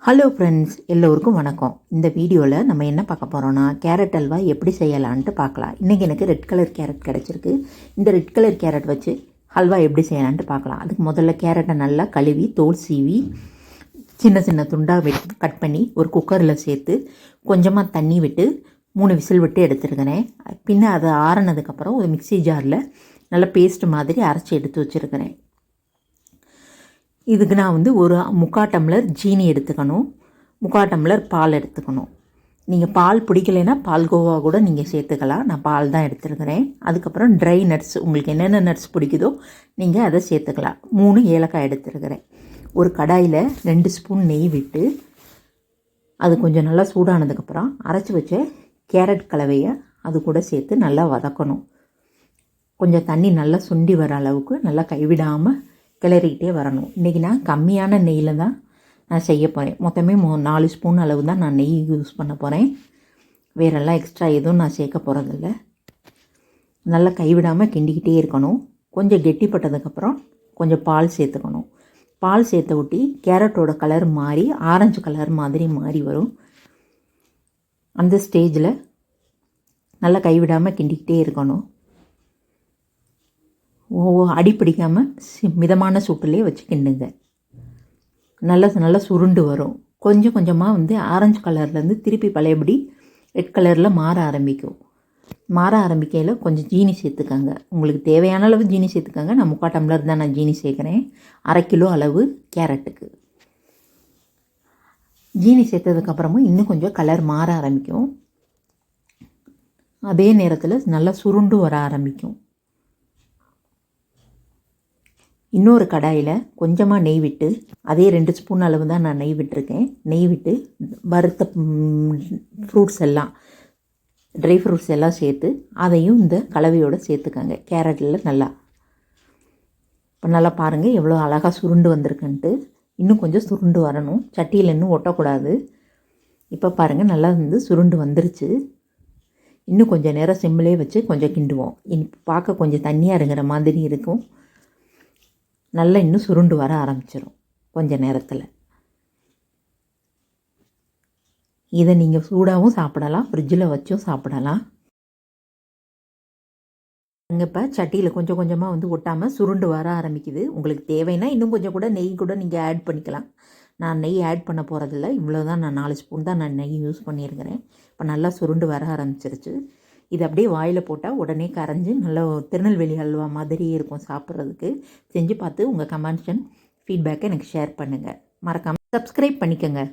Hello friends, எல்லோருக்கும் வணக்கம். இந்த வீடியோவில் நம்ம என்ன பார்க்க போகிறோன்னா, கேரட் அல்வா எப்படி செய்யலான்ட்டு பார்க்கலாம். இன்றைக்கி எனக்கு ரெட் கலர் கேரட் கிடச்சிருக்கு. இந்த ரெட் கலர் கேரட் வச்சு ஹல்வா எப்படி செய்யலான்ட்டு பார்க்கலாம். அதுக்கு முதல்ல கேரட்டை நல்லா கழுவி தோல் சீவி சின்ன சின்ன துண்டாக கட் பண்ணி ஒரு குக்கரில் சேர்த்து கொஞ்சமாக தண்ணி விட்டு 3 விசில் விட்டு எடுத்துருக்கிறேன். பின்ன அது ஆறினதுக்கப்புறம் ஒரு மிக்சி ஜாரில் நல்லா பேஸ்ட் மாதிரி அரைச்சி எடுத்து வச்சுருக்கிறேன். இதுக்கு நான் ஒரு 3/4 டம்ளர் ஜீனி எடுத்துக்கணும், 3/4 டம்ளர் பால் எடுத்துக்கணும். நீங்கள் பால் பிடிக்கலைன்னா பால்கோவா கூட நீங்கள் சேர்த்துக்கலாம். நான் பால் தான் எடுத்துருக்கிறேன். அதுக்கப்புறம் ட்ரை நட்ஸ், உங்களுக்கு என்னென்ன நட்ஸ் பிடிக்குதோ நீங்கள் அதை சேர்த்துக்கலாம். 3 ஏலக்காய் எடுத்துருக்கிறேன். ஒரு கடாயில் 2 ஸ்பூன் நெய் விட்டு அது கொஞ்சம் நல்லா சூடானதுக்கப்புறம் அரைச்சி வச்ச கேரட் கலவையை அது கூட சேர்த்து நல்லா வதக்கணும். கொஞ்சம் தண்ணி நல்லா சுண்டி வர அளவுக்கு நல்லா கைவிடாமல் கிளறிக்கிட்டே வரணும். இன்றைக்கி நான் கம்மியான நெய்யில் தான் நான் செய்ய போகிறேன். மொத்தமே 4 ஸ்பூன் அளவு தான் நான் நெய் யூஸ் பண்ண போகிறேன். வேறெல்லாம் எக்ஸ்ட்ரா எதுவும் நான் சேர்க்க போகிறதில்ல. நல்லா கைவிடாமல் கிண்டிக்கிட்டே இருக்கணும். கொஞ்சம் கெட்டிப்பட்டதுக்கப்புறம் கொஞ்சம் பால் சேர்த்துக்கணும். பால் சேர்த்த ஊட்டி கேரட்டோட கலர் மாறி ஆரஞ்சு கலர் மாதிரி மாறி வரும். அந்த ஸ்டேஜில் நல்லா கைவிடாமல் கிண்டிக்கிட்டே இருக்கணும். அடி பிடிக்காமல் மிதமான சூட்டிலே வச்சு கிண்டுங்க. நல்லா சுருண்டு வரும். கொஞ்சம் கொஞ்சமாக ஆரஞ்சு கலர்லேருந்து திருப்பி பழையபடி ரெட் கலரில் மாற ஆரம்பிக்கையில் கொஞ்சம் ஜீனி சேர்த்துக்கங்க. உங்களுக்கு தேவையான அளவு ஜீனி சேர்த்துக்கங்க. நான் 3/4 டம்ளர் தான் நான் ஜீனி சேர்க்குறேன், 1/2 கிலோ அளவு கேரட்டுக்கு. ஜீனி சேர்த்ததுக்கப்புறமும் இன்னும் கொஞ்சம் கலர் மாற ஆரம்பிக்கும். அதே நேரத்தில் நல்லா சுருண்டு வர ஆரம்பிக்கும். இன்னொரு கடாயில் கொஞ்சமாக நெய் விட்டு, அதே 2 ஸ்பூன் அளவு தான் நான் நெய் விட்டுருக்கேன். நெய் விட்டு வறுத்த ஃப்ரூட்ஸ் எல்லாம், ட்ரை ஃப்ரூட்ஸ் எல்லாம் சேர்த்து அதையும் இந்த கலவையோடு சேர்த்துக்கங்க கேரட்டில் நல்லா. இப்போ நல்லா பாருங்கள் எவ்வளோ அழகாக சுருண்டு வந்திருக்குன்ட்டு. இன்னும் கொஞ்சம் சுருண்டு வரணும், சட்டியில் இன்னும் ஒட்டக்கூடாது. இப்போ பாருங்கள் நல்லா சுருண்டு வந்துருச்சு. இன்னும் கொஞ்சம் நேரம் சிம்மிலே வச்சு கொஞ்சம் கிண்டுவோம். பார்க்க கொஞ்சம் தண்ணியாக இருக்கிற மாதிரி இருக்கும். நல்லா இன்னும் சுருண்டு வர ஆரம்பிச்சிடும் கொஞ்சம் நேரத்தில். இதை நீங்கள் சூடாகவும் சாப்பிடலாம், ஃப்ரிட்ஜில் வச்சும் சாப்பிடலாம். அங்கே இப்போ சட்டியில் கொஞ்சம் கொஞ்சமாக ஒட்டாமல் சுருண்டு வர ஆரம்பிக்குது. உங்களுக்கு தேவைன்னா இன்னும் கொஞ்சம் கூட நெய் கூட நீங்கள் ஆட் பண்ணிக்கலாம். நான் நெய் ஆட் பண்ண போகிறதில்ல. இவ்வளோ தான், நான் 4 ஸ்பூன் தான் நான் நெய் யூஸ் பண்ணியிருக்கிறேன். இப்போ நல்லா சுருண்டு வர ஆரம்பிச்சிருச்சு. இது அப்படியே வாயில் போட்டால் உடனே கரைஞ்சி நல்ல திருநெல்வேலி அல்வா மாதிரியே இருக்கும் சாப்பிட்றதுக்கு. செஞ்சு பார்த்து உங்கள் கமெண்ட்ஸ் அண்ட் ஃபீட்பேக்கை எனக்கு ஷேர் பண்ணுங்கள். மறக்காமல் சப்ஸ்கிரைப் பண்ணிக்கோங்க.